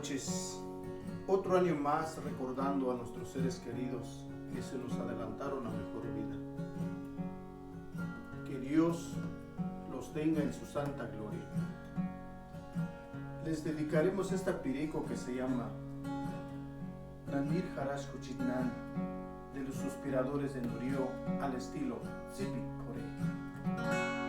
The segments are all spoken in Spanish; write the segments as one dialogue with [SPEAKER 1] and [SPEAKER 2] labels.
[SPEAKER 1] noches. Otro año más recordando a nuestros seres queridos que se nos adelantaron a mejor vida. Que Dios los tenga en su santa gloria. Les dedicaremos esta pirico que se llama Nanir Harash Kuchitnan, de los suspiradores de Nurio, al estilo Zipi Kore.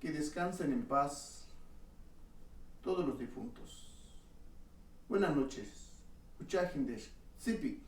[SPEAKER 1] Que descansen en paz todos los difuntos. Buenas noches. Uchajindesh. Zipi.